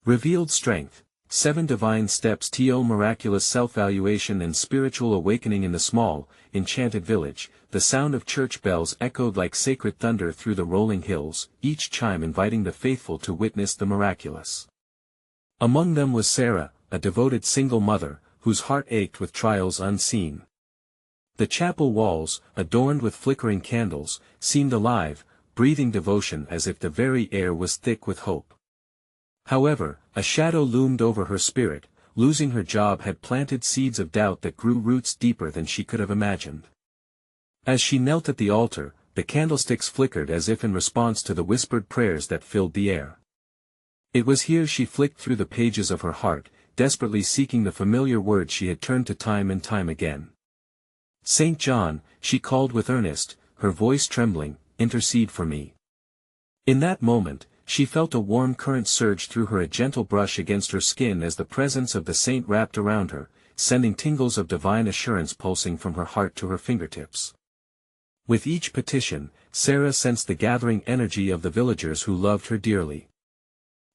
Revealed Strength, 7 Divine Steps to Miraculous Self-Valuation and Spiritual Awakening. In the small, enchanted village, the sound of church bells echoed like sacred thunder through the rolling hills, each chime inviting the faithful to witness the miraculous. Among them was Sarah, a devoted single mother, whose heart ached with trials unseen. The chapel walls, adorned with flickering candles, seemed alive, breathing devotion as if the very air was thick with hope. However, a shadow loomed over her spirit. Losing her job had planted seeds of doubt that grew roots deeper than she could have imagined. As she knelt at the altar, the candlesticks flickered as if in response to the whispered prayers that filled the air. It was here she flicked through the pages of her heart, desperately seeking the familiar words she had turned to time and time again. "Saint John," she called with earnest, her voice trembling, "intercede for me." In that moment, she felt a warm current surge through her, a gentle brush against her skin as the presence of the saint wrapped around her, sending tingles of divine assurance pulsing from her heart to her fingertips. With each petition, Sarah sensed the gathering energy of the villagers who loved her dearly.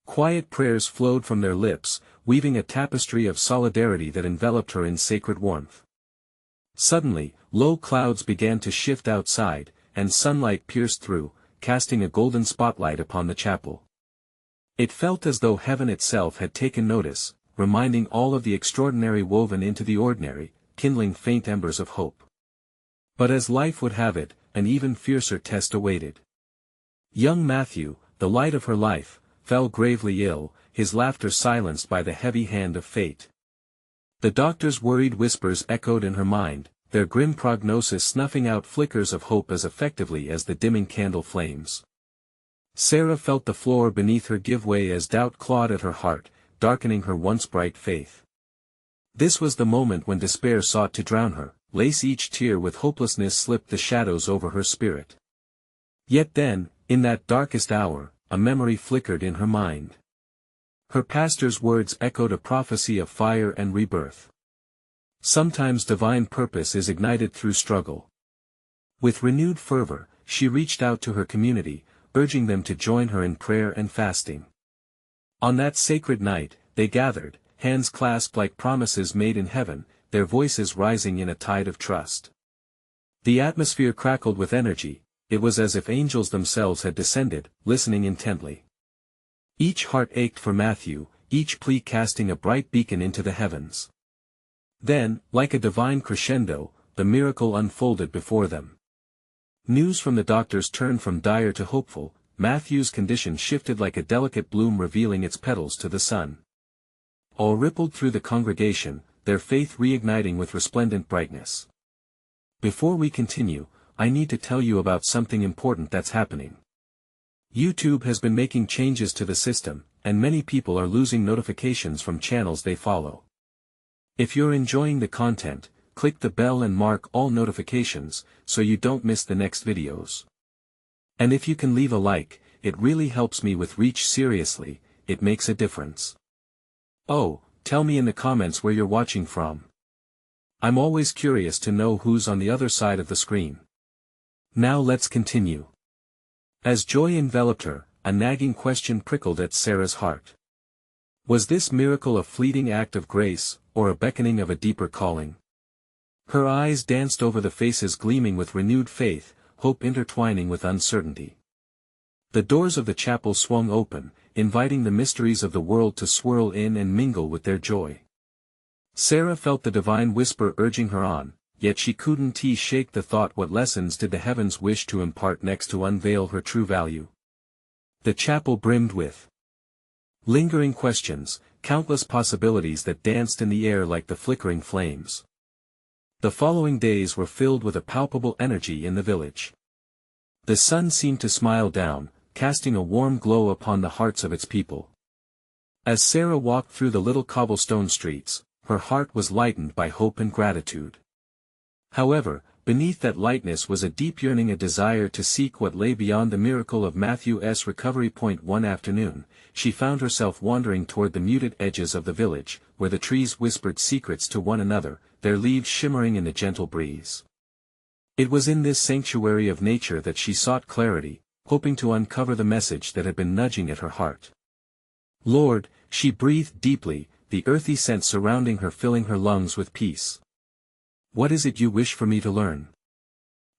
Quiet prayers flowed from their lips, weaving a tapestry of solidarity that enveloped her in sacred warmth. Suddenly, low clouds began to shift outside, and sunlight pierced through, casting a golden spotlight upon the chapel. It felt as though heaven itself had taken notice, reminding all of the extraordinary woven into the ordinary, kindling faint embers of hope. But as life would have it, an even fiercer test awaited. Young Matthew, the light of her life, fell gravely ill, his laughter silenced by the heavy hand of fate. The doctor's worried whispers echoed in her mind, their grim prognosis snuffing out flickers of hope as effectively as the dimming candle flames. Sarah felt the floor beneath her give way as doubt clawed at her heart, darkening her once bright faith. This was the moment when despair sought to drown her, lace each tear with hopelessness slipped the shadows over her spirit. Yet then, in that darkest hour, a memory flickered in her mind. Her pastor's words echoed a prophecy of fire and rebirth. Sometimes divine purpose is ignited through struggle. With renewed fervor, she reached out to her community, urging them to join her in prayer and fasting. On that sacred night, they gathered, hands clasped like promises made in heaven, their voices rising in a tide of trust. The atmosphere crackled with energy. It was as if angels themselves had descended, listening intently. Each heart ached for Matthew, each plea casting a bright beacon into the heavens. Then, like a divine crescendo, the miracle unfolded before them. News from the doctors turned from dire to hopeful. Matthew's condition shifted like a delicate bloom revealing its petals to the sun. All rippled through the congregation, their faith reigniting with resplendent brightness. Before we continue, I need to tell you about something important that's happening. YouTube has been making changes to the system, and many people are losing notifications from channels they follow. If you're enjoying the content, click the bell and mark all notifications, so you don't miss the next videos. And if you can leave a like, it really helps me with reach. Seriously, it makes a difference. Oh, tell me in the comments where you're watching from. I'm always curious to know who's on the other side of the screen. Now let's continue. As joy enveloped her, a nagging question prickled at Sarah's heart. Was this miracle a fleeting act of grace, or a beckoning of a deeper calling? Her eyes danced over the faces gleaming with renewed faith, hope intertwining with uncertainty. The doors of the chapel swung open, inviting the mysteries of the world to swirl in and mingle with their joy. Sarah felt the divine whisper urging her on, yet she couldn't shake the thought, what lessons did the heavens wish to impart next to unveil her true value? The chapel brimmed with lingering questions, countless possibilities that danced in the air like the flickering flames. The following days were filled with a palpable energy in the village. The sun seemed to smile down, casting a warm glow upon the hearts of its people. As Sarah walked through the little cobblestone streets, her heart was lightened by hope and gratitude. However, beneath that lightness was a deep yearning, a desire to seek what lay beyond the miracle of Matthew's recovery. One afternoon, she found herself wandering toward the muted edges of the village, where the trees whispered secrets to one another, their leaves shimmering in the gentle breeze. It was in this sanctuary of nature that she sought clarity, hoping to uncover the message that had been nudging at her heart. Lord, she breathed deeply, the earthy scent surrounding her filling her lungs with peace. "What is it you wish for me to learn?"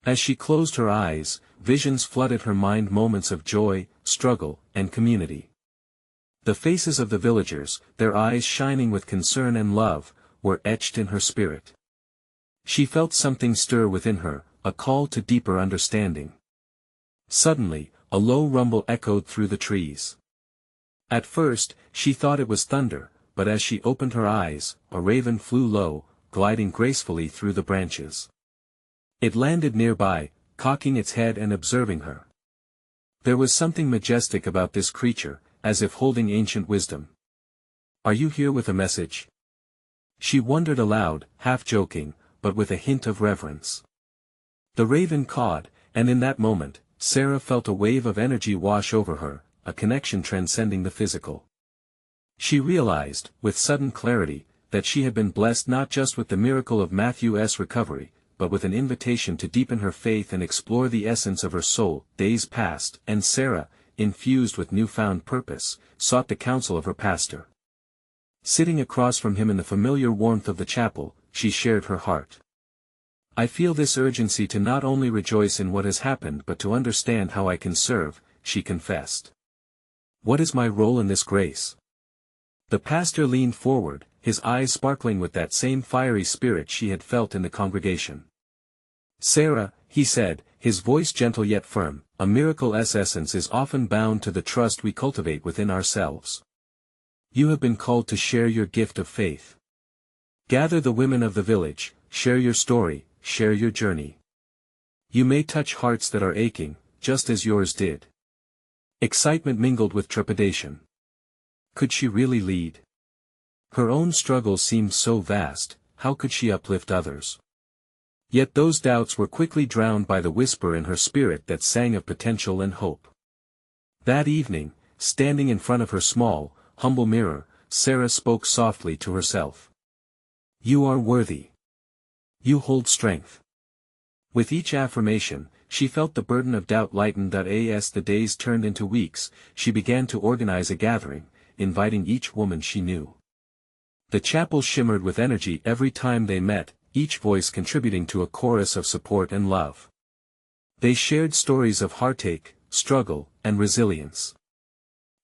As she closed her eyes, visions flooded her mind, moments of joy, struggle, and community. The faces of the villagers, their eyes shining with concern and love, were etched in her spirit. She felt something stir within her, a call to deeper understanding. Suddenly, a low rumble echoed through the trees. At first, she thought it was thunder, but as she opened her eyes, a raven flew low, gliding gracefully through the branches. It landed nearby, cocking its head and observing her. There was something majestic about this creature, as if holding ancient wisdom. "Are you here with a message?" she wondered aloud, half joking, but with a hint of reverence. The raven cawed, and in that moment, Sarah felt a wave of energy wash over her, a connection transcending the physical. She realized, with sudden clarity, that she had been blessed not just with the miracle of Matthew's recovery, but with an invitation to deepen her faith and explore the essence of her soul. Days passed, and Sarah, infused with newfound purpose, sought the counsel of her pastor. Sitting across from him in the familiar warmth of the chapel, she shared her heart. "I feel this urgency to not only rejoice in what has happened but to understand how I can serve," she confessed. "What is my role in this grace?" The pastor leaned forward, his eyes sparkling with that same fiery spirit she had felt in the congregation. "Sarah," he said, his voice gentle yet firm, "a miracle's essence is often bound to the trust we cultivate within ourselves. You have been called to share your gift of faith. Gather the women of the village, share your story, share your journey. You may touch hearts that are aching, just as yours did." Excitement mingled with trepidation. Could she really lead? Her own struggles seemed so vast, how could she uplift others? Yet those doubts were quickly drowned by the whisper in her spirit that sang of potential and hope. That evening, standing in front of her small, humble mirror, Sarah spoke softly to herself. "You are worthy. You hold strength." With each affirmation, she felt the burden of doubt lightened. As the days turned into weeks, she began to organize a gathering, inviting each woman she knew. The chapel shimmered with energy every time they met, each voice contributing to a chorus of support and love. They shared stories of heartache, struggle, and resilience.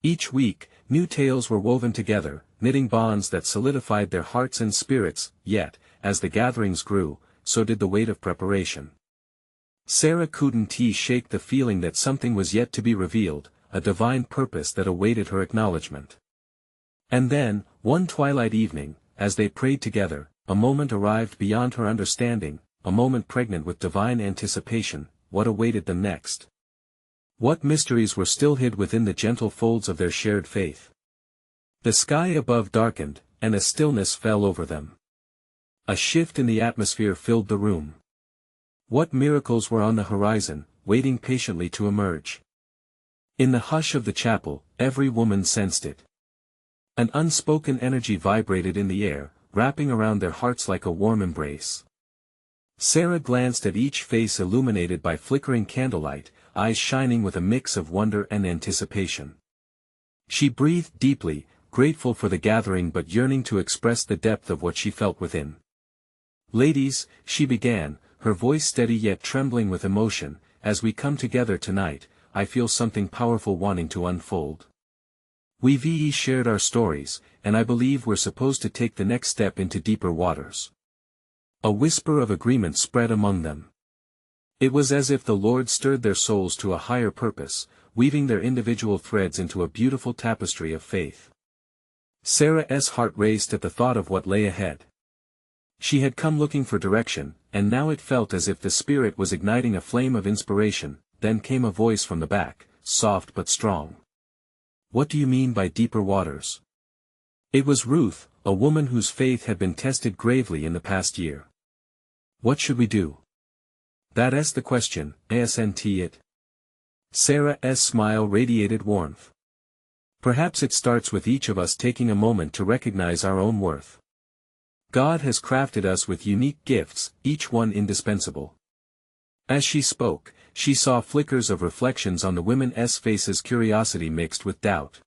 Each week, new tales were woven together, knitting bonds that solidified their hearts and spirits. Yet, as the gatherings grew, so did the weight of preparation. Sarah couldn't shake the feeling that something was yet to be revealed, a divine purpose that awaited her acknowledgement. And then, one twilight evening, as they prayed together, a moment arrived beyond her understanding, a moment pregnant with divine anticipation. What awaited them next? What mysteries were still hid within the gentle folds of their shared faith? The sky above darkened, and a stillness fell over them. A shift in the atmosphere filled the room. What miracles were on the horizon, waiting patiently to emerge? In the hush of the chapel, every woman sensed it. An unspoken energy vibrated in the air, wrapping around their hearts like a warm embrace. Sarah glanced at each face illuminated by flickering candlelight, eyes shining with a mix of wonder and anticipation. She breathed deeply, grateful for the gathering but yearning to express the depth of what she felt within. "Ladies," she began, her voice steady yet trembling with emotion, "as we come together tonight, I feel something powerful wanting to unfold. We've shared our stories, and I believe we're supposed to take the next step into deeper waters." A whisper of agreement spread among them. It was as if the Lord stirred their souls to a higher purpose, weaving their individual threads into a beautiful tapestry of faith. Sarah's heart raced at the thought of what lay ahead. She had come looking for direction, and now it felt as if the Spirit was igniting a flame of inspiration. Then came a voice from the back, soft but strong. "What do you mean by deeper waters?" It was Ruth, a woman whose faith had been tested gravely in the past year. "What should we do?" "That's the question, isn't it?" Sarah's smile radiated warmth. "Perhaps it starts with each of us taking a moment to recognize our own worth. God has crafted us with unique gifts, each one indispensable." As she spoke, she saw flickers of reflections on the women's faces, curiosity mixed with doubt.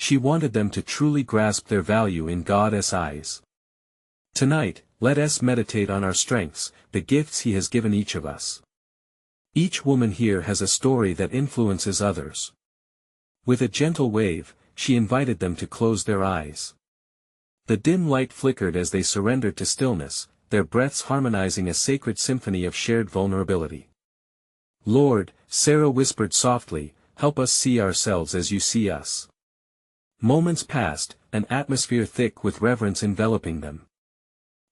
She wanted them to truly grasp their value in God's eyes. Tonight, let us meditate on our strengths, the gifts He has given each of us. Each woman here has a story that influences others. With a gentle wave, she invited them to close their eyes. The dim light flickered as they surrendered to stillness, their breaths harmonizing a sacred symphony of shared vulnerability. Lord, Sarah whispered softly, help us see ourselves as you see us. Moments passed, an atmosphere thick with reverence enveloping them.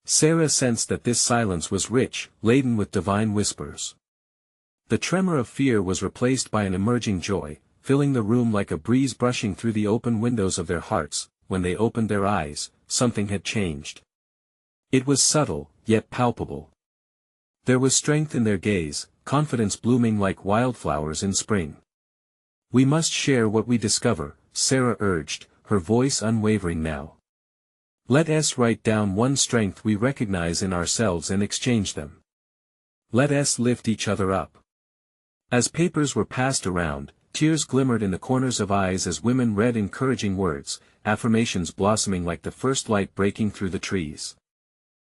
Sarah sensed that this silence was rich, laden with divine whispers. The tremor of fear was replaced by an emerging joy, filling the room like a breeze brushing through the open windows of their hearts. When they opened their eyes, something had changed. It was subtle, yet palpable. There was strength in their gaze, confidence blooming like wildflowers in spring. We must share what we discover, Sarah urged, her voice unwavering now. Let us write down one strength we recognize in ourselves and exchange them. Let us lift each other up. As papers were passed around, tears glimmered in the corners of eyes as women read encouraging words, affirmations blossoming like the first light breaking through the trees.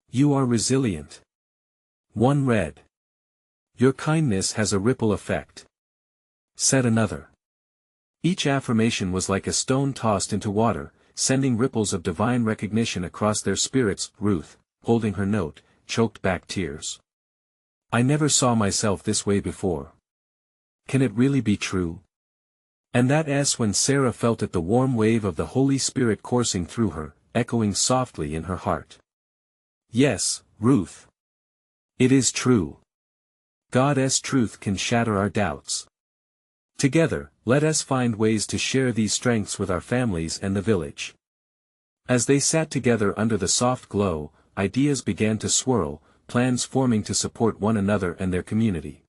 You are resilient. One read. Your kindness has a ripple effect. Said another. Each affirmation was like a stone tossed into water, sending ripples of divine recognition across their spirits. Ruth, holding her note, choked back tears. I never saw myself this way before. Can it really be true? And that's when Sarah felt it, the warm wave of the Holy Spirit coursing through her, echoing softly in her heart. Yes, Ruth. It is true. God's truth can shatter our doubts. Together, let us find ways to share these strengths with our families and the village. As they sat together under the soft glow, ideas began to swirl, plans forming to support one another and their community.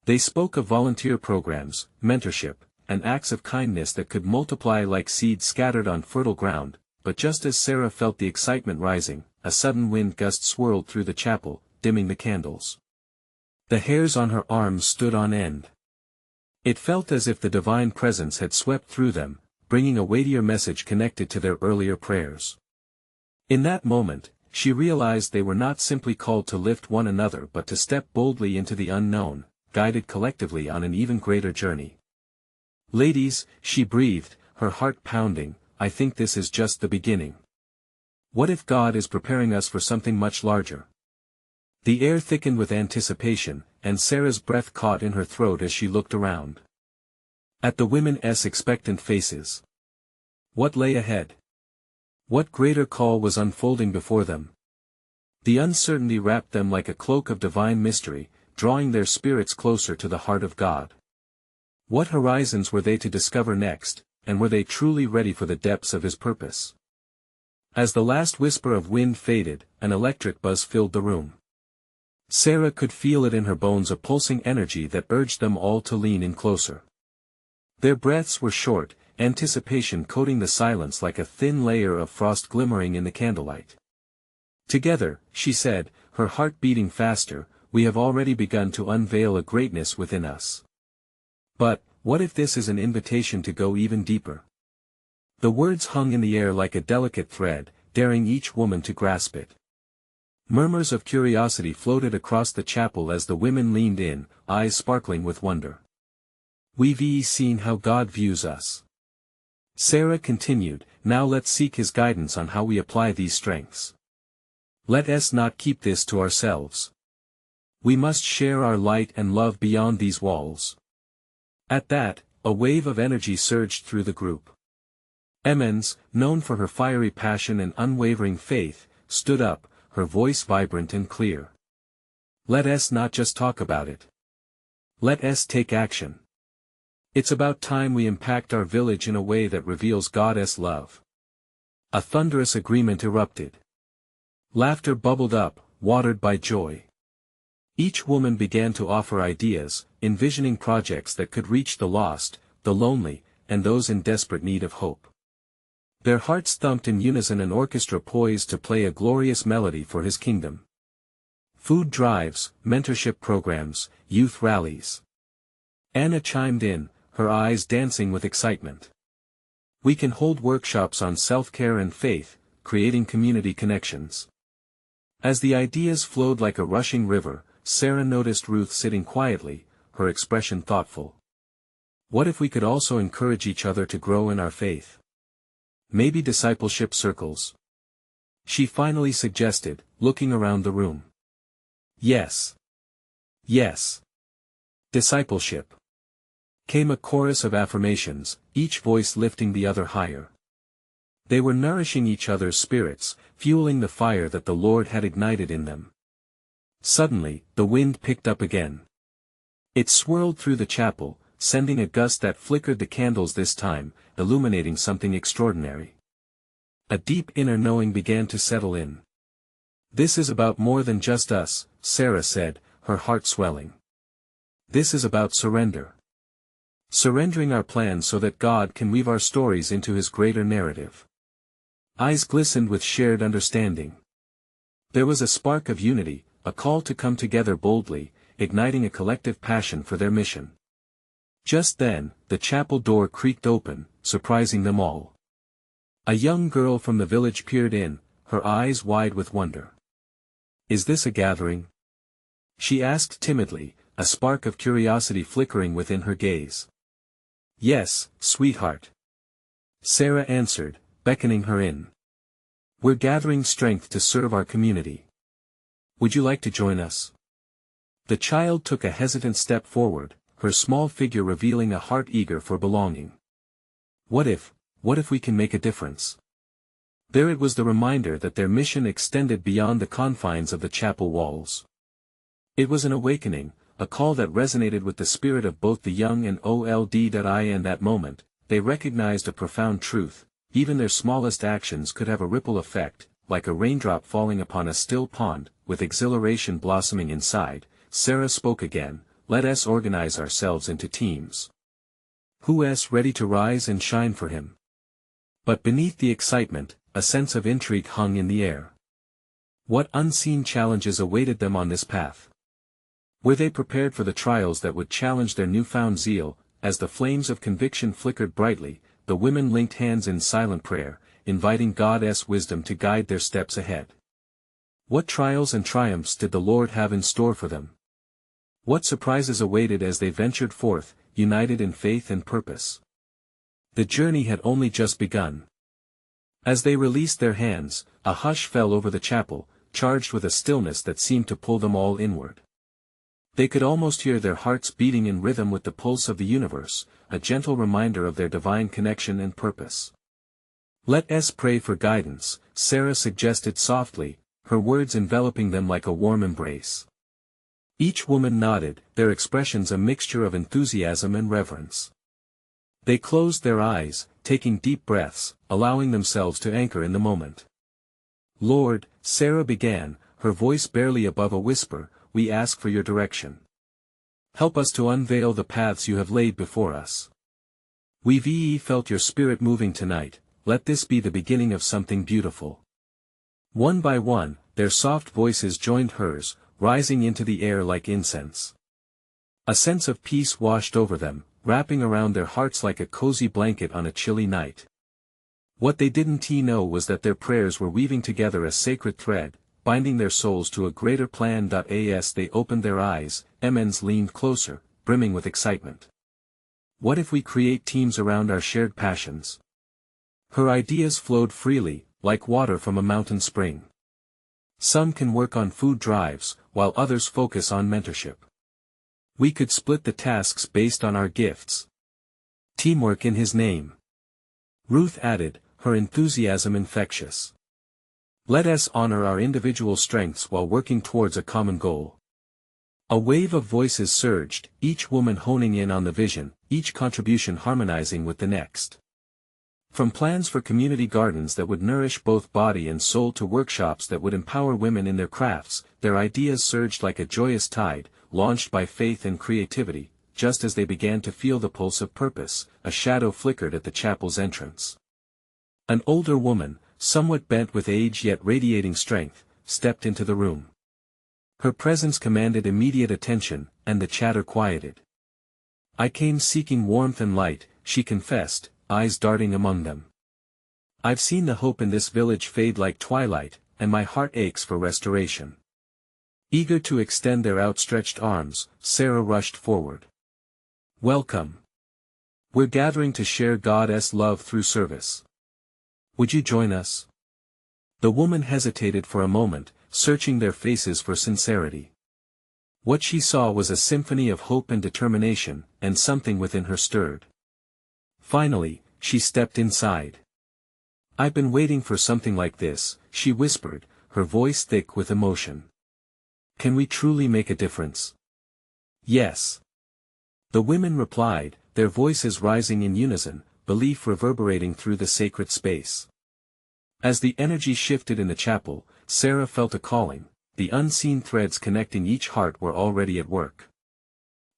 They spoke of volunteer programs, mentorship, and acts of kindness that could multiply like seeds scattered on fertile ground, but just as Sarah felt the excitement rising, a sudden wind gust swirled through the chapel, dimming the candles. The hairs on her arms stood on end. It felt as if the divine presence had swept through them, bringing a weightier message connected to their earlier prayers. In that moment, she realized they were not simply called to lift one another but to step boldly into the unknown, guided collectively on an even greater journey. Ladies, she breathed, her heart pounding, I think this is just the beginning. What if God is preparing us for something much larger? The air thickened with anticipation, and Sarah's breath caught in her throat as she looked around. At the women's expectant faces. What lay ahead? What greater call was unfolding before them? The uncertainty wrapped them like a cloak of divine mystery, drawing their spirits closer to the heart of God. What horizons were they to discover next, and were they truly ready for the depths of His purpose? As the last whisper of wind faded, an electric buzz filled the room. Sarah could feel it in her bones, a pulsing energy that urged them all to lean in closer. Their breaths were short, anticipation coating the silence like a thin layer of frost glimmering in the candlelight. Together, she said, her heart beating faster, we have already begun to unveil a greatness within us. But, what if this is an invitation to go even deeper? The words hung in the air like a delicate thread, daring each woman to grasp it. Murmurs of curiosity floated across the chapel as the women leaned in, eyes sparkling with wonder. We've seen how God views us. Sarah continued, now let's seek His guidance on how we apply these strengths. Let us not keep this to ourselves. We must share our light and love beyond these walls. At that, a wave of energy surged through the group. Emmons, known for her fiery passion and unwavering faith, stood up, her voice vibrant and clear. Let us not just talk about it. Let us take action. It's about time we impact our village in a way that reveals God's love. A thunderous agreement erupted. Laughter bubbled up, watered by joy. Each woman began to offer ideas, envisioning projects that could reach the lost, the lonely, and those in desperate need of hope. Their hearts thumped in unison, an orchestra poised to play a glorious melody for His kingdom. Food drives, mentorship programs, youth rallies. Anna chimed in, her eyes dancing with excitement. We can hold workshops on self-care and faith, creating community connections. As the ideas flowed like a rushing river, Sarah noticed Ruth sitting quietly, her expression thoughtful. What if we could also encourage each other to grow in our faith? Maybe discipleship circles? She finally suggested, looking around the room. Yes. Yes. Discipleship. Came a chorus of affirmations, each voice lifting the other higher. They were nourishing each other's spirits, fueling the fire that the Lord had ignited in them. Suddenly, the wind picked up again. It swirled through the chapel, sending a gust that flickered the candles this time, illuminating something extraordinary. A deep inner knowing began to settle in. This is about more than just us, Sarah said, her heart swelling. This is about surrender. Surrendering our plans so that God can weave our stories into His greater narrative. Eyes glistened with shared understanding. There was a spark of unity, a call to come together boldly, igniting a collective passion for their mission. Just then, the chapel door creaked open, surprising them all. A young girl from the village peered in, her eyes wide with wonder. "Is this a gathering?" she asked timidly, a spark of curiosity flickering within her gaze. "Yes, sweetheart," Sarah answered, beckoning her in. "We're gathering strength to serve our community. Would you like to join us?" The child took a hesitant step forward, her small figure revealing a heart eager for belonging. What if we can make a difference? There it was, the reminder that their mission extended beyond the confines of the chapel walls. It was an awakening, a call that resonated with the spirit of both the young and old. In that moment, they recognized a profound truth: even their smallest actions could have a ripple effect, like a raindrop falling upon a still pond. With exhilaration blossoming inside, Sarah spoke again, "Let us organize ourselves into teams. Who's ready to rise and shine for Him?" But beneath the excitement, a sense of intrigue hung in the air. What unseen challenges awaited them on this path? Were they prepared for the trials that would challenge their newfound zeal? As the flames of conviction flickered brightly, the women linked hands in silent prayer, inviting God's wisdom to guide their steps ahead. What trials and triumphs did the Lord have in store for them? What surprises awaited as they ventured forth, united in faith and purpose? The journey had only just begun. As they released their hands, a hush fell over the chapel, charged with a stillness that seemed to pull them all inward. They could almost hear their hearts beating in rhythm with the pulse of the universe, a gentle reminder of their divine connection and purpose. "Let us pray for guidance," Sarah suggested softly, her words enveloping them like a warm embrace. Each woman nodded, their expressions a mixture of enthusiasm and reverence. They closed their eyes, taking deep breaths, allowing themselves to anchor in the moment. "Lord," Sarah began, her voice barely above a whisper, "we ask for your direction. Help us to unveil the paths you have laid before us. We've felt your spirit moving tonight, let this be the beginning of something beautiful." One by one, their soft voices joined hers, rising into the air like incense. A sense of peace washed over them, wrapping around their hearts like a cozy blanket on a chilly night. What they didn't know was that their prayers were weaving together a sacred thread, binding their souls to a greater plan. As they opened their eyes, Emmons leaned closer, brimming with excitement. "What if we create teams around our shared passions?" Her ideas flowed freely, like water from a mountain spring. Some can work on food drives, while others focus on mentorship. We could split the tasks based on our gifts. Teamwork in His name. Ruth added, her enthusiasm infectious. "Let us honor our individual strengths while working towards a common goal." A wave of voices surged, each woman honing in on the vision, each contribution harmonizing with the next. From plans for community gardens that would nourish both body and soul to workshops that would empower women in their crafts, their ideas surged like a joyous tide, launched by faith and creativity. Just as they began to feel the pulse of purpose, a shadow flickered at the chapel's entrance. An older woman, somewhat bent with age yet radiating strength, stepped into the room. Her presence commanded immediate attention, and the chatter quieted. "I came seeking warmth and light," she confessed, eyes darting among them. I've seen the hope in this village fade like twilight, and my heart aches for restoration. Eager to extend their outstretched arms, Sarah rushed forward. Welcome. We're gathering to share God's love through service. Would you join us? The woman hesitated for a moment, searching their faces for sincerity. What she saw was a symphony of hope and determination, and something within her stirred. Finally, she stepped inside. I've been waiting for something like this, she whispered, her voice thick with emotion. Can we truly make a difference? Yes. The women replied, their voices rising in unison, belief reverberating through the sacred space. As the energy shifted in the chapel, Sarah felt a calling. The unseen threads connecting each heart were already at work.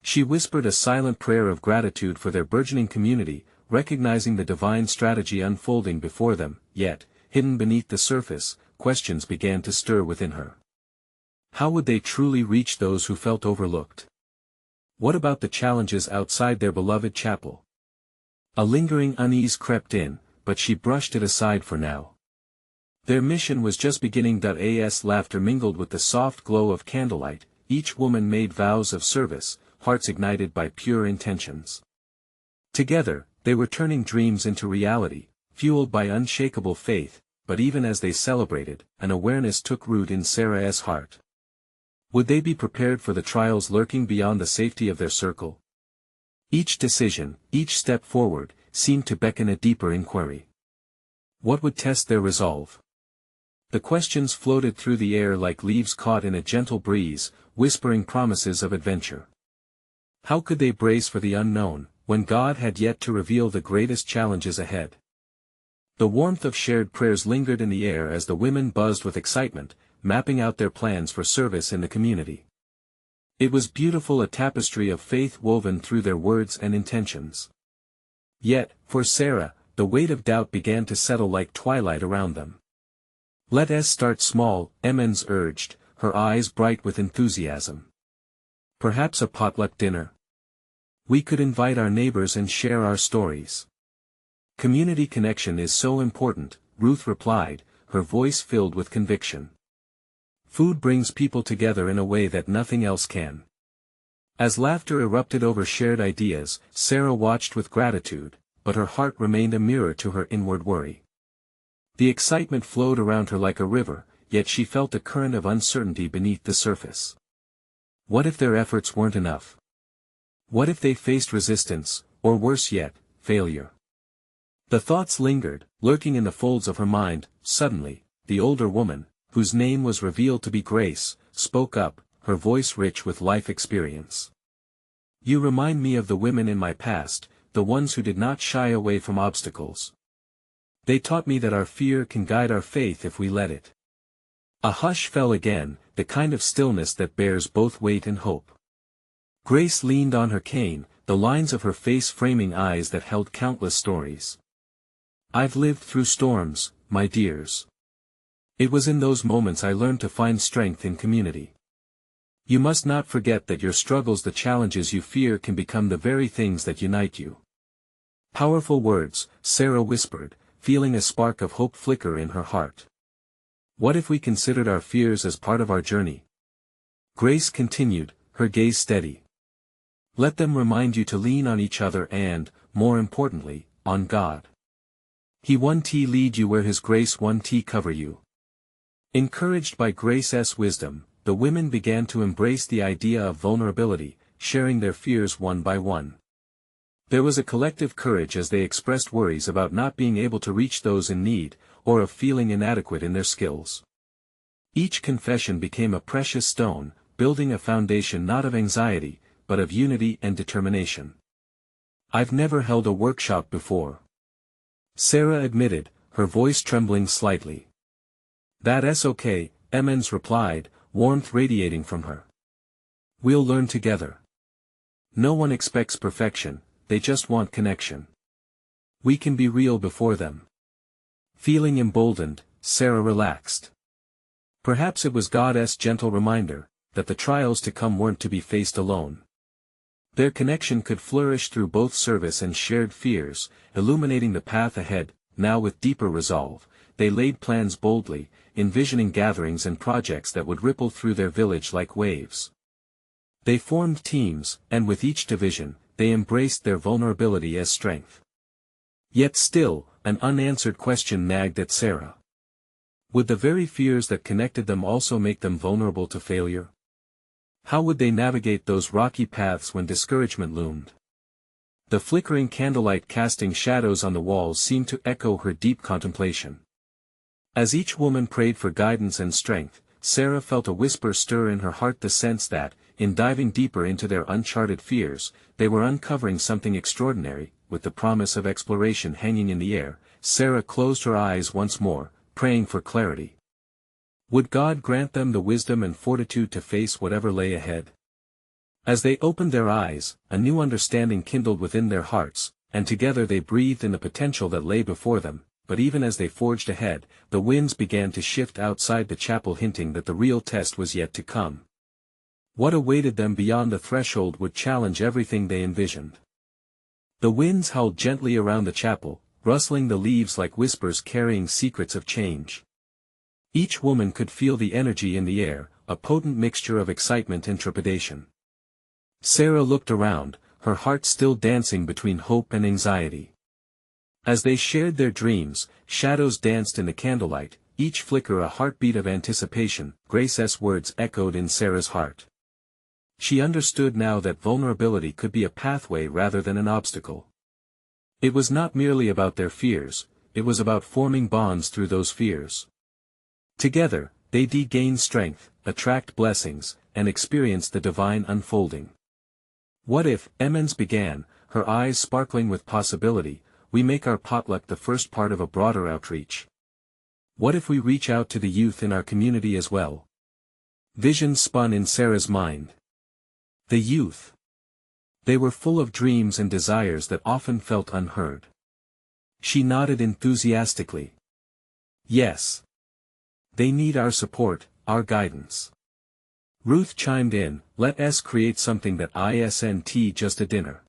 She whispered a silent prayer of gratitude for their burgeoning community, recognizing the divine strategy unfolding before them, yet, hidden beneath the surface, questions began to stir within her. How would they truly reach those who felt overlooked? What about the challenges outside their beloved chapel? A lingering unease crept in, but she brushed it aside for now. Their mission was just beginning. As laughter mingled with the soft glow of candlelight, each woman made vows of service, hearts ignited by pure intentions. Together, they were turning dreams into reality, fueled by unshakable faith, but even as they celebrated, an awareness took root in Sarah's heart. Would they be prepared for the trials lurking beyond the safety of their circle? Each decision, each step forward, seemed to beckon a deeper inquiry. What would test their resolve? The questions floated through the air like leaves caught in a gentle breeze, whispering promises of adventure. How could they brace for the unknown, when God had yet to reveal the greatest challenges ahead? The warmth of shared prayers lingered in the air as the women buzzed with excitement, mapping out their plans for service in the community. It was beautiful, a tapestry of faith woven through their words and intentions. Yet, for Sarah, the weight of doubt began to settle like twilight around them. Let us start small, Emmons urged, her eyes bright with enthusiasm. Perhaps a potluck dinner? We could invite our neighbors and share our stories. Community connection is so important, Ruth replied, her voice filled with conviction. Food brings people together in a way that nothing else can. As laughter erupted over shared ideas, Sarah watched with gratitude, but her heart remained a mirror to her inward worry. The excitement flowed around her like a river, yet she felt a current of uncertainty beneath the surface. What if their efforts weren't enough? What if they faced resistance, or worse yet, failure? The thoughts lingered, lurking in the folds of her mind. Suddenly, the older woman, whose name was revealed to be Grace, spoke up, her voice rich with life experience. You remind me of the women in my past, the ones who did not shy away from obstacles. They taught me that our fear can guide our faith if we let it. A hush fell again, the kind of stillness that bears both weight and hope. Grace leaned on her cane, the lines of her face framing eyes that held countless stories. I've lived through storms, my dears. It was in those moments I learned to find strength in community. You must not forget that your struggles, the challenges you fear, can become the very things that unite you. Powerful words, Sarah whispered, feeling a spark of hope flicker in her heart. What if we considered our fears as part of our journey? Grace continued, her gaze steady. Let them remind you to lean on each other and, more importantly, on God. He won't lead you where His grace won't cover you. Encouraged by Grace's wisdom, the women began to embrace the idea of vulnerability, sharing their fears one by one. There was a collective courage as they expressed worries about not being able to reach those in need, or of feeling inadequate in their skills. Each confession became a precious stone, building a foundation not of anxiety, but of unity and determination. I've never held a workshop before, Sarah admitted, her voice trembling slightly. That's okay, Emmons replied, warmth radiating from her. We'll learn together. No one expects perfection, they just want connection. We can be real before them. Feeling emboldened, Sarah relaxed. Perhaps it was God's gentle reminder, that the trials to come weren't to be faced alone. Their connection could flourish through both service and shared fears, illuminating the path ahead. Now with deeper resolve, they laid plans boldly, envisioning gatherings and projects that would ripple through their village like waves. They formed teams, and with each division, they embraced their vulnerability as strength. Yet still, an unanswered question nagged at Sarah. Would the very fears that connected them also make them vulnerable to failure? How would they navigate those rocky paths when discouragement loomed? The flickering candlelight casting shadows on the walls seemed to echo her deep contemplation. As each woman prayed for guidance and strength, Sarah felt a whisper stir in her heart, the sense that, in diving deeper into their uncharted fears, they were uncovering something extraordinary. With the promise of exploration hanging in the air, Sarah closed her eyes once more, praying for clarity. Would God grant them the wisdom and fortitude to face whatever lay ahead? As they opened their eyes, a new understanding kindled within their hearts, and together they breathed in the potential that lay before them. But even as they forged ahead, the winds began to shift outside the chapel, hinting that the real test was yet to come. What awaited them beyond the threshold would challenge everything they envisioned. The winds howled gently around the chapel, rustling the leaves like whispers carrying secrets of change. Each woman could feel the energy in the air, a potent mixture of excitement and trepidation. Sarah looked around, her heart still dancing between hope and anxiety. As they shared their dreams, shadows danced in the candlelight, each flicker a heartbeat of anticipation. Grace's words echoed in Sarah's heart. She understood now that vulnerability could be a pathway rather than an obstacle. It was not merely about their fears, it was about forming bonds through those fears. Together, they gain strength, attract blessings, and experience the divine unfolding. What if, Emmons began, her eyes sparkling with possibility, we make our potluck the first part of a broader outreach? What if we reach out to the youth in our community as well? Visions spun in Sarah's mind. The youth. They were full of dreams and desires that often felt unheard. She nodded enthusiastically. Yes. They need our support, our guidance. Ruth chimed in, let us create something that isn't just a dinner.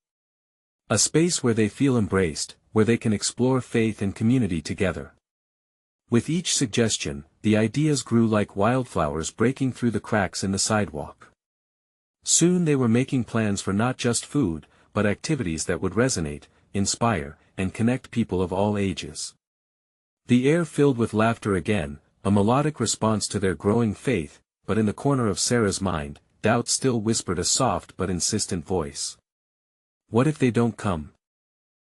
A space where they feel embraced, where they can explore faith and community together. With each suggestion, the ideas grew like wildflowers breaking through the cracks in the sidewalk. Soon they were making plans for not just food, but activities that would resonate, inspire, and connect people of all ages. The air filled with laughter again, a melodic response to their growing faith, but in the corner of Sarah's mind, doubt still whispered a soft but insistent voice. What if they don't come?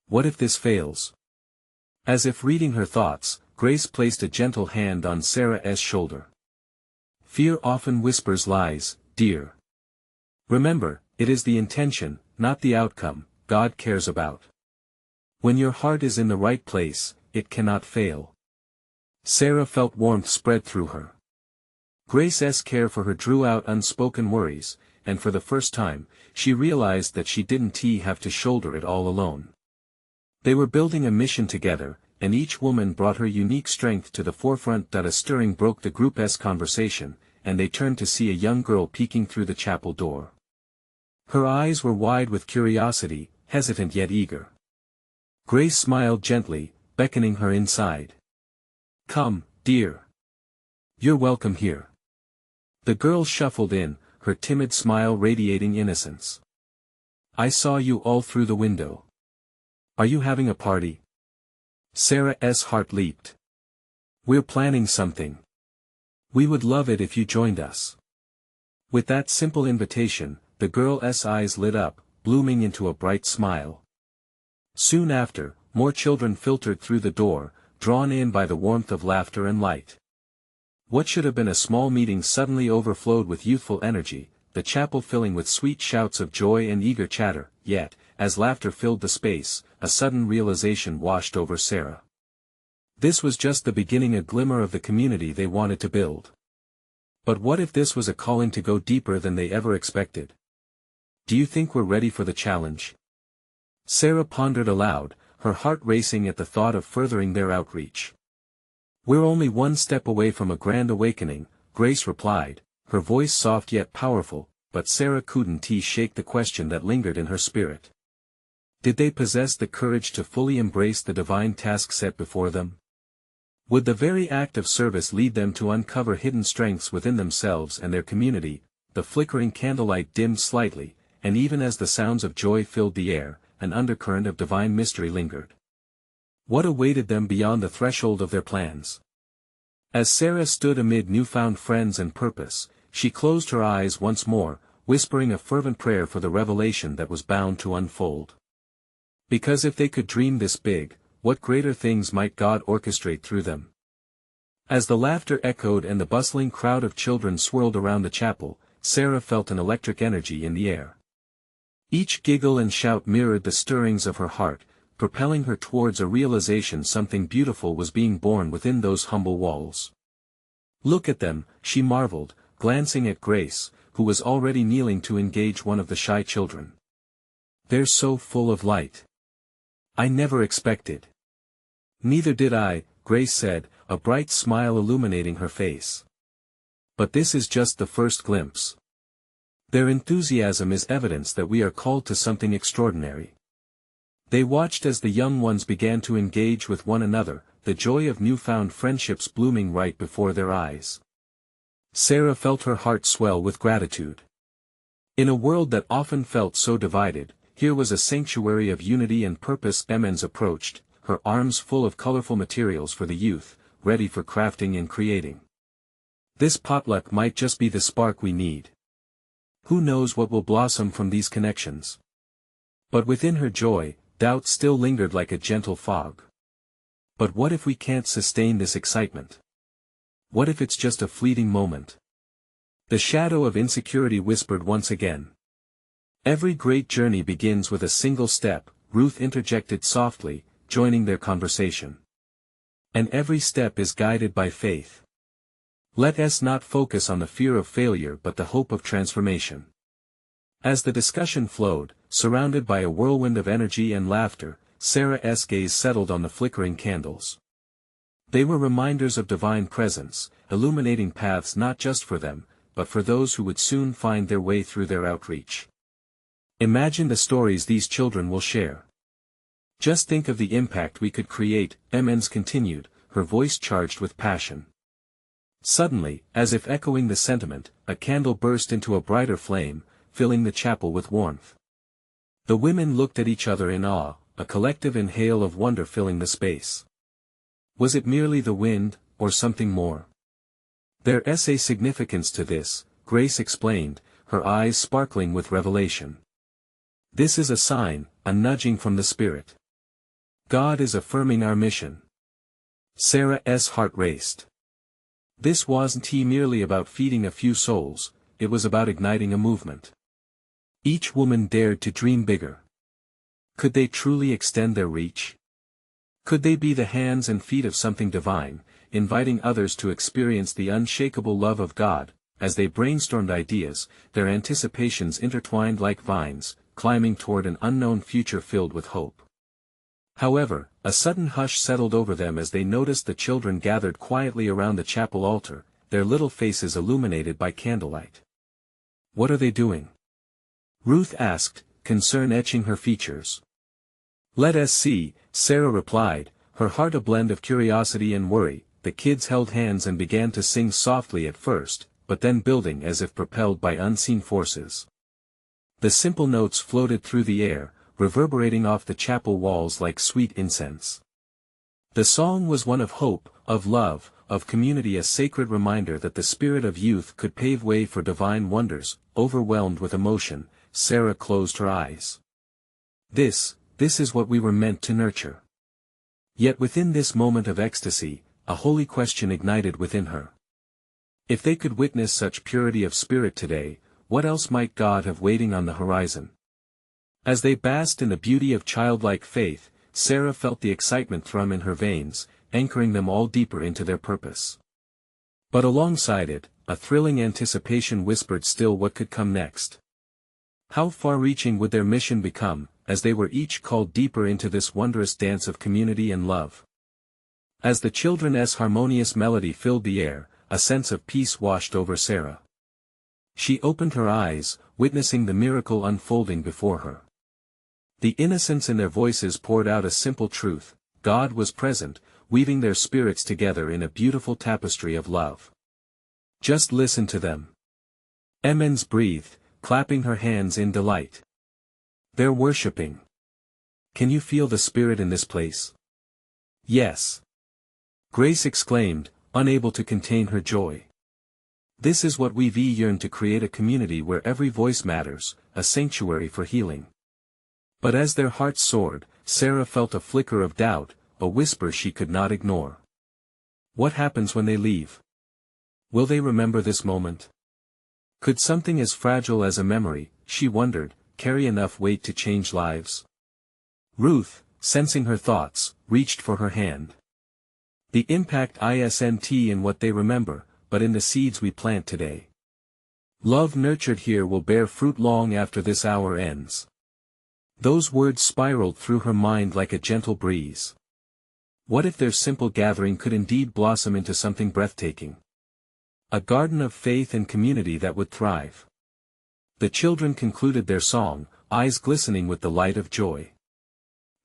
What if this fails? As if reading her thoughts, Grace placed a gentle hand on Sarah's shoulder. Fear often whispers lies, dear. Remember, it is the intention, not the outcome, God cares about. When your heart is in the right place, it cannot fail. Sarah felt warmth spread through her. Grace's care for her drew out unspoken worries, and for the first time, she realized that she didn't have to shoulder it all alone. They were building a mission together, and each woman brought her unique strength to the forefront. A stirring broke the group's conversation, and they turned to see a young girl peeking through the chapel door. Her eyes were wide with curiosity, hesitant yet eager. Grace smiled gently, beckoning her inside. Come, dear. You're welcome here. The girl shuffled in, her timid smile radiating innocence. I saw you all through the window. Are you having a party? Sarah's heart leaped. We're planning something. We would love it if you joined us. With that simple invitation, the girl's eyes lit up, blooming into a bright smile. Soon after, more children filtered through the door, drawn in by the warmth of laughter and light. What should have been a small meeting suddenly overflowed with youthful energy, the chapel filling with sweet shouts of joy and eager chatter. Yet, as laughter filled the space, a sudden realization washed over Sarah. This was just the beginning, a glimmer of the community they wanted to build. But what if this was a calling to go deeper than they ever expected? Do you think we're ready for the challenge? Sarah pondered aloud, her heart racing at the thought of furthering their outreach. We're only one step away from a grand awakening, Grace replied, her voice soft yet powerful. but Sarah couldn't shake the question that lingered in her spirit. Did they possess the courage to fully embrace the divine task set before them? Would the very act of service lead them to uncover hidden strengths within themselves and their community? The flickering candlelight dimmed slightly, and even as the sounds of joy filled the air, an undercurrent of divine mystery lingered. What awaited them beyond the threshold of their plans? As Sarah stood amid newfound friends and purpose, she closed her eyes once more, whispering a fervent prayer for the revelation that was bound to unfold. Because if they could dream this big, what greater things might God orchestrate through them? As the laughter echoed and the bustling crowd of children swirled around the chapel, Sarah felt an electric energy in the air. Each giggle and shout mirrored the stirrings of her heart, propelling her towards a realization something beautiful was being born within those humble walls. Look at them, she marveled, glancing at Grace, who was already kneeling to engage one of the shy children. They're so full of light. I never expected. Neither did I, Grace said, a bright smile illuminating her face. But this is just the first glimpse. Their enthusiasm is evidence that we are called to something extraordinary. They watched as the young ones began to engage with one another, the joy of newfound friendships blooming right before their eyes. Sarah felt her heart swell with gratitude. In a world that often felt so divided, here was a sanctuary of unity and purpose. Emmons approached, her arms full of colorful materials for the youth, ready for crafting and creating. This potluck might just be the spark we need. Who knows what will blossom from these connections? But within her joy, doubt still lingered like a gentle fog. But what if we can't sustain this excitement? What if it's just a fleeting moment? The shadow of insecurity whispered once again. Every great journey begins with a single step, Ruth interjected softly, joining their conversation. And every step is guided by faith. Let us not focus on the fear of failure but the hope of transformation. As the discussion flowed, surrounded by a whirlwind of energy and laughter, Sarah's gaze settled on the flickering candles. They were reminders of divine presence, illuminating paths not just for them, but for those who would soon find their way through their outreach. Imagine the stories these children will share. Just think of the impact we could create, Emmons continued, her voice charged with passion. Suddenly, as if echoing the sentiment, a candle burst into a brighter flame, filling the chapel with warmth. The women looked at each other in awe, a collective inhale of wonder filling the space. Was it merely the wind, or something more? There's a significance to this, Grace explained, her eyes sparkling with revelation. This is a sign, a nudging from the Spirit. God is affirming our mission. Sarah's heart raced. This wasn't merely about feeding a few souls, it was about igniting a movement. Each woman dared to dream bigger. Could they truly extend their reach? Could they be the hands and feet of something divine, inviting others to experience the unshakable love of God? As they brainstormed ideas, their anticipations intertwined like vines, climbing toward an unknown future filled with hope. However, a sudden hush settled over them as they noticed the children gathered quietly around the chapel altar, their little faces illuminated by candlelight. What are they doing? Ruth asked, concern etching her features. Let us see, Sarah replied, her heart a blend of curiosity and worry. The kids held hands and began to sing softly at first, but then building as if propelled by unseen forces. The simple notes floated through the air, reverberating off the chapel walls like sweet incense. The song was one of hope, of love, of community, a sacred reminder that the spirit of youth could pave way for divine wonders. Overwhelmed with emotion, Sarah closed her eyes. This is what we were meant to nurture. Yet within this moment of ecstasy, a holy question ignited within her. If they could witness such purity of spirit today, what else might God have waiting on the horizon? As they basked in the beauty of childlike faith, Sarah felt the excitement thrum in her veins, anchoring them all deeper into their purpose. But alongside it, a thrilling anticipation whispered still what could come next. How far-reaching would their mission become, as they were each called deeper into this wondrous dance of community and love? As the children's harmonious melody filled the air, a sense of peace washed over Sarah. She opened her eyes, witnessing the miracle unfolding before her. The innocence in their voices poured out a simple truth: God was present, weaving their spirits together in a beautiful tapestry of love. Just listen to them. Amidst breathed, clapping her hands in delight. They're worshipping. Can you feel the Spirit in this place? Yes. Grace exclaimed, unable to contain her joy. This is what we've yearned to create: a community where every voice matters, a sanctuary for healing. But as their hearts soared, Sarah felt a flicker of doubt, a whisper she could not ignore. What happens when they leave? Will they remember this moment? Could something as fragile as a memory, she wondered, carry enough weight to change lives? Ruth, sensing her thoughts, reached for her hand. The impact isn't in what they remember, but in the seeds we plant today. Love nurtured here will bear fruit long after this hour ends. Those words spiraled through her mind like a gentle breeze. What if their simple gathering could indeed blossom into something breathtaking? A garden of faith and community that would thrive. The children concluded their song, eyes glistening with the light of joy.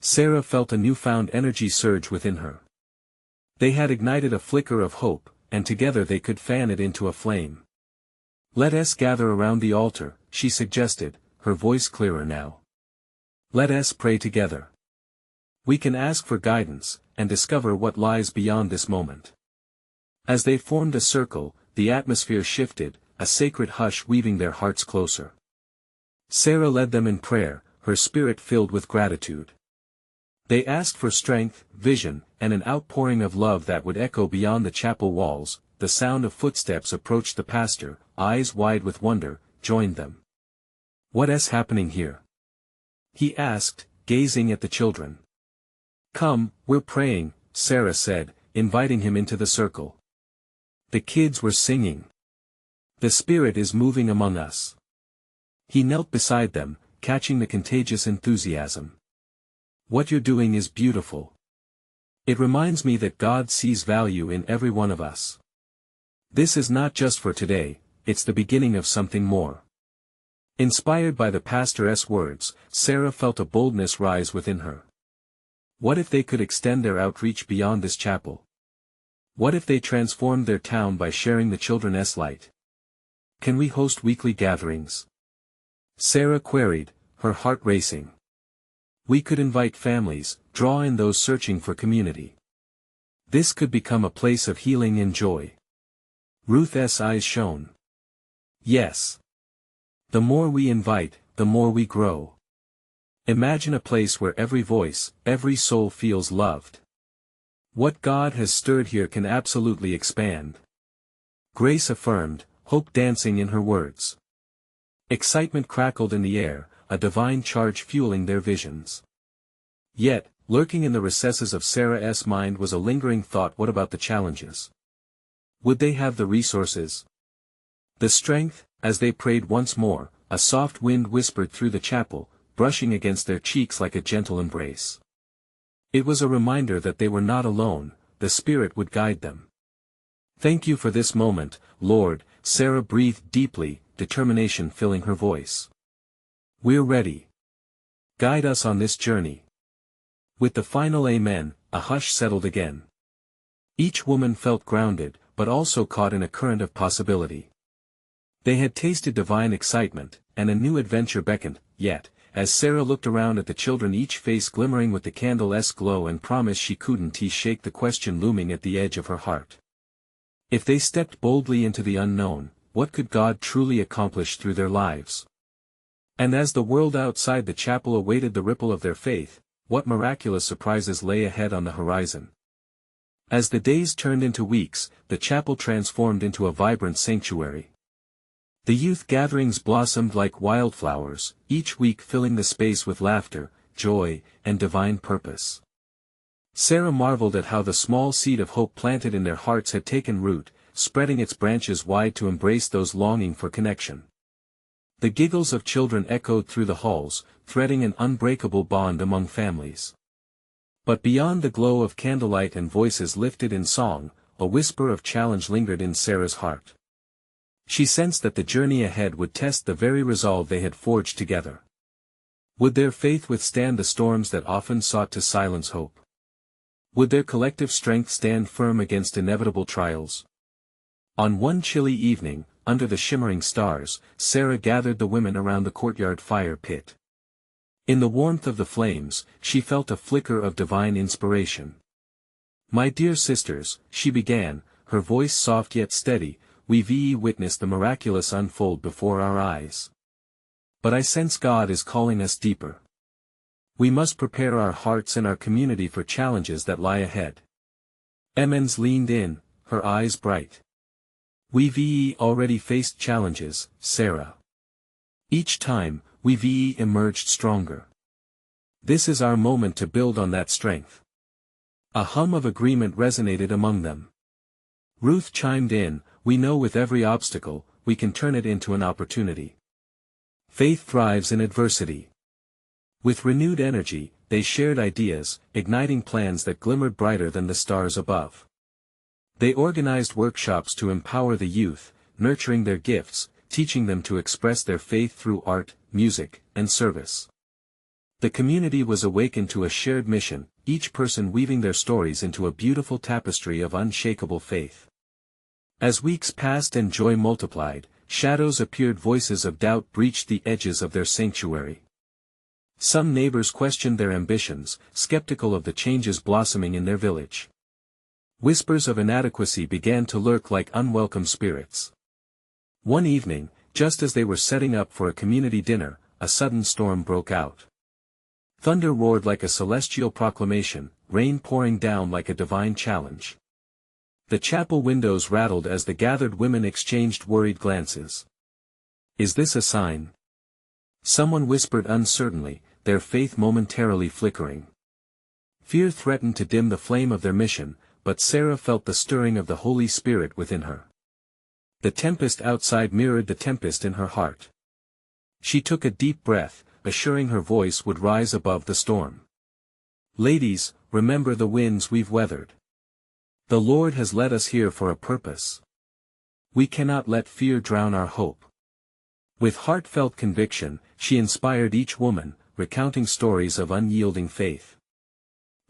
Sarah felt a newfound energy surge within her. They had ignited a flicker of hope, and together they could fan it into a flame. Let us gather around the altar, she suggested, her voice clearer now. Let us pray together. We can ask for guidance, and discover what lies beyond this moment. As they formed a circle, the atmosphere shifted, a sacred hush weaving their hearts closer. Sarah led them in prayer, her spirit filled with gratitude. They asked for strength, vision, and an outpouring of love that would echo beyond the chapel walls. The sound of footsteps approached. The pastor, eyes wide with wonder, joined them. What's happening here? He asked, gazing at the children. Come, we're praying, Sarah said, inviting him into the circle. The kids were singing. The Spirit is moving among us. He knelt beside them, catching the contagious enthusiasm. What you're doing is beautiful. It reminds me that God sees value in every one of us. This is not just for today, it's the beginning of something more. Inspired by the pastor's words, Sarah felt a boldness rise within her. What if they could extend their outreach beyond this chapel? What if they transformed their town by sharing the children's light? Can we host weekly gatherings? Sarah queried, her heart racing. We could invite families, draw in those searching for community. This could become a place of healing and joy. Ruth's eyes shone. Yes. The more we invite, the more we grow. Imagine a place where every voice, every soul feels loved. What God has stirred here can absolutely expand. Grace affirmed, hope dancing in her words. Excitement crackled in the air, a divine charge fueling their visions. Yet, lurking in the recesses of Sarah's mind was a lingering thought: what about the challenges? Would they have the resources? The strength? As they prayed once more, a soft wind whispered through the chapel, brushing against their cheeks like a gentle embrace. It was a reminder that they were not alone, the Spirit would guide them. Thank you for this moment, Lord, Sarah breathed deeply, determination filling her voice. We're ready. Guide us on this journey. With the final amen, a hush settled again. Each woman felt grounded, but also caught in a current of possibility. They had tasted divine excitement, and a new adventure beckoned, yet, as Sarah looked around at the children, each face glimmering with the candle's glow and promise, she couldn't shake the question looming at the edge of her heart. If they stepped boldly into the unknown, what could God truly accomplish through their lives? And as the world outside the chapel awaited the ripple of their faith, what miraculous surprises lay ahead on the horizon? As the days turned into weeks, the chapel transformed into a vibrant sanctuary. The youth gatherings blossomed like wildflowers, each week filling the space with laughter, joy, and divine purpose. Sarah marveled at how the small seed of hope planted in their hearts had taken root, spreading its branches wide to embrace those longing for connection. The giggles of children echoed through the halls, threading an unbreakable bond among families. But beyond the glow of candlelight and voices lifted in song, a whisper of challenge lingered in Sarah's heart. She sensed that the journey ahead would test the very resolve they had forged together. Would their faith withstand the storms that often sought to silence hope? Would their collective strength stand firm against inevitable trials? On one chilly evening, under the shimmering stars, Sarah gathered the women around the courtyard fire pit. In the warmth of the flames, she felt a flicker of divine inspiration. "My dear sisters," she began, her voice soft yet steady, "we've witnessed the miraculous unfold before our eyes. But I sense God is calling us deeper. We must prepare our hearts and our community for challenges that lie ahead." Emmons leaned in, her eyes bright. "We've already faced challenges, Sarah. Each time, we've emerged stronger. This is our moment to build on that strength." A hum of agreement resonated among them. Ruth chimed in, "We know with every obstacle, we can turn it into an opportunity. Faith thrives in adversity." With renewed energy, they shared ideas, igniting plans that glimmered brighter than the stars above. They organized workshops to empower the youth, nurturing their gifts, teaching them to express their faith through art, music, and service. The community was awakened to a shared mission, each person weaving their stories into a beautiful tapestry of unshakable faith. As weeks passed and joy multiplied, shadows appeared, voices of doubt breached the edges of their sanctuary. Some neighbors questioned their ambitions, skeptical of the changes blossoming in their village. Whispers of inadequacy began to lurk like unwelcome spirits. One evening, just as they were setting up for a community dinner, a sudden storm broke out. Thunder roared like a celestial proclamation, rain pouring down like a divine challenge. The chapel windows rattled as the gathered women exchanged worried glances. "Is this a sign?" Someone whispered uncertainly, their faith momentarily flickering. Fear threatened to dim the flame of their mission, but Sarah felt the stirring of the Holy Spirit within her. The tempest outside mirrored the tempest in her heart. She took a deep breath, assuring her voice would rise above the storm. "Ladies, remember the winds we've weathered. The Lord has led us here for a purpose. We cannot let fear drown our hope." With heartfelt conviction, she inspired each woman, recounting stories of unyielding faith.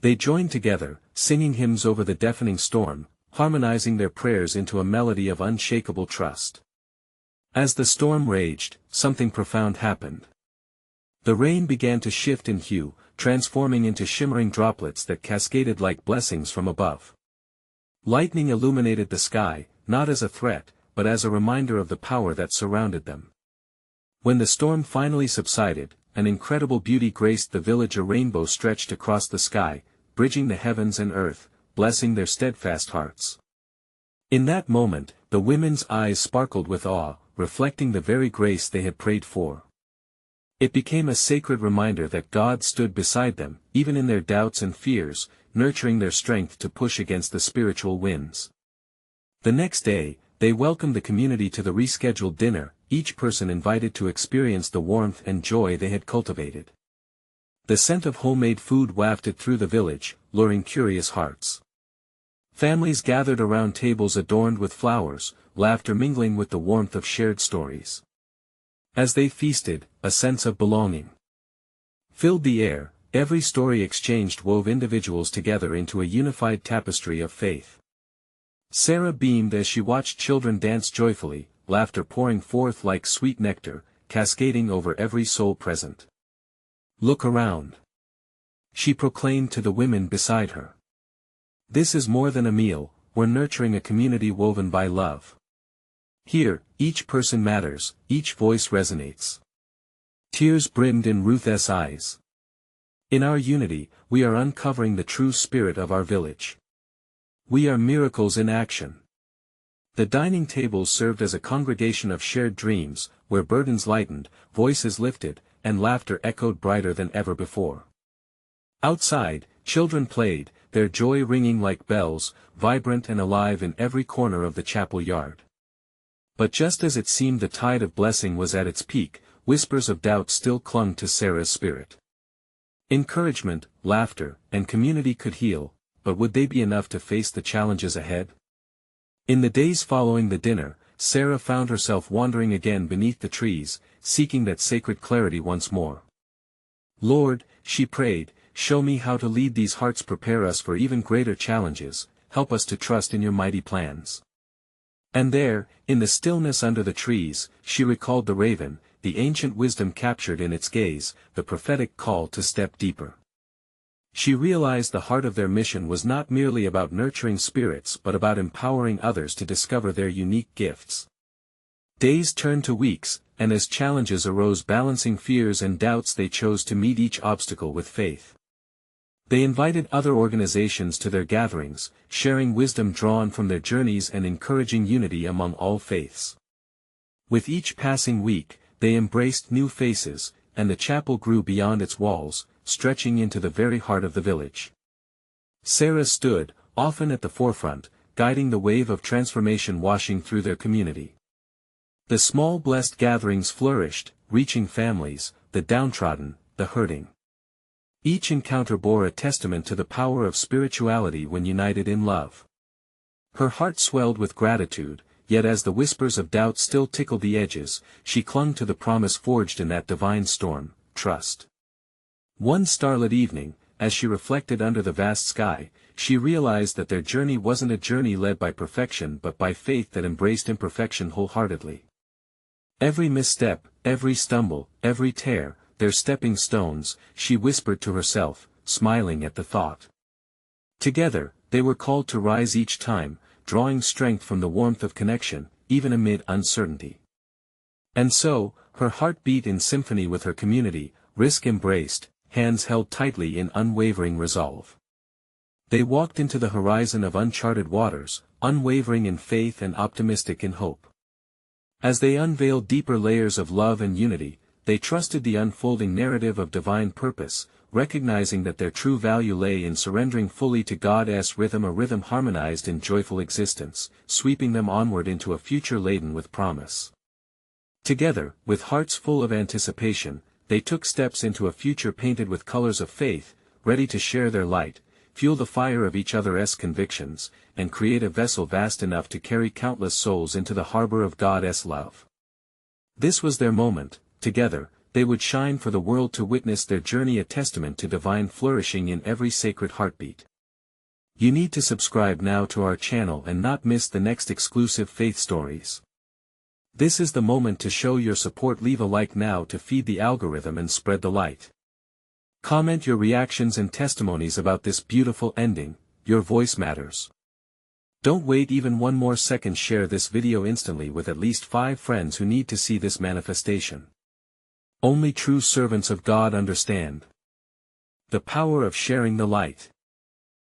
They joined together, singing hymns over the deafening storm, harmonizing their prayers into a melody of unshakable trust. As the storm raged, something profound happened. The rain began to shift in hue, transforming into shimmering droplets that cascaded like blessings from above. Lightning illuminated the sky, not as a threat, but as a reminder of the power that surrounded them. When the storm finally subsided, an incredible beauty graced the village. A rainbow stretched across the sky, bridging the heavens and earth, blessing their steadfast hearts. In that moment, the women's eyes sparkled with awe, reflecting the very grace they had prayed for. It became a sacred reminder that God stood beside them, even in their doubts and fears, nurturing their strength to push against the spiritual winds. The next day, they welcomed the community to the rescheduled dinner, each person invited to experience the warmth and joy they had cultivated. The scent of homemade food wafted through the village, luring curious hearts. Families gathered around tables adorned with flowers, laughter mingling with the warmth of shared stories. As they feasted, a sense of belonging filled the air. Every story exchanged wove individuals together into a unified tapestry of faith. Sarah beamed as she watched children dance joyfully, laughter pouring forth like sweet nectar, cascading over every soul present. "Look around," she proclaimed to the women beside her. "This is more than a meal, we're nurturing a community woven by love. Here, each person matters, each voice resonates." Tears brimmed in Ruth's eyes. In our unity, we are uncovering the true spirit of our village. We are miracles in action. The dining tables served as a congregation of shared dreams, where burdens lightened, voices lifted, and laughter echoed brighter than ever before. Outside, children played, their joy ringing like bells, vibrant and alive in every corner of the chapel yard. But just as it seemed the tide of blessing was at its peak, whispers of doubt still clung to Sarah's spirit. Encouragement, laughter, and community could heal, but would they be enough to face the challenges ahead? In the days following the dinner, Sarah found herself wandering again beneath the trees, seeking that sacred clarity once more. Lord, she prayed, show me how to lead these hearts, prepare us for even greater challenges, help us to trust in your mighty plans. And there, in the stillness under the trees, she recalled the raven, the ancient wisdom captured in its gaze, the prophetic call to step deeper. She realized the heart of their mission was not merely about nurturing spirits but about empowering others to discover their unique gifts. Days turned to weeks, and as challenges arose balancing fears and doubts, they chose to meet each obstacle with faith. They invited other organizations to their gatherings, sharing wisdom drawn from their journeys and encouraging unity among all faiths. With each passing week, they embraced new faces, and the chapel grew beyond its walls, stretching into the very heart of the village. Sarah stood, often at the forefront, guiding the wave of transformation washing through their community. The small blessed gatherings flourished, reaching families, the downtrodden, the hurting. Each encounter bore a testament to the power of spirituality when united in love. Her heart swelled with gratitude, yet as the whispers of doubt still tickled the edges, she clung to the promise forged in that divine storm, trust. One starlit evening, as she reflected under the vast sky, she realized that their journey wasn't a journey led by perfection but by faith that embraced imperfection wholeheartedly. Every misstep, every stumble, every tear, their stepping stones, she whispered to herself, smiling at the thought. Together, they were called to rise each time, drawing strength from the warmth of connection, even amid uncertainty. And so, her heart beat in symphony with her community, risk embraced, hands held tightly in unwavering resolve. They walked into the horizon of uncharted waters, unwavering in faith and optimistic in hope. As they unveiled deeper layers of love and unity, they trusted the unfolding narrative of divine purpose, recognizing that their true value lay in surrendering fully to God's rhythm, a rhythm harmonized in joyful existence, sweeping them onward into a future laden with promise. Together, with hearts full of anticipation, they took steps into a future painted with colors of faith, ready to share their light, fuel the fire of each other's convictions, and create a vessel vast enough to carry countless souls into the harbor of God's love. This was their moment. Together, they would shine for the world to witness their journey, a testament to divine flourishing in every sacred heartbeat. You need to subscribe now to our channel and not miss the next exclusive faith stories. This is the moment to show your support. Leave a like now to feed the algorithm and spread the light. Comment your reactions and testimonies about this beautiful ending. Your voice matters. Don't wait even one more second. Share this video instantly with at least 5 friends who need to see this manifestation. Only true servants of God understand the power of sharing the light.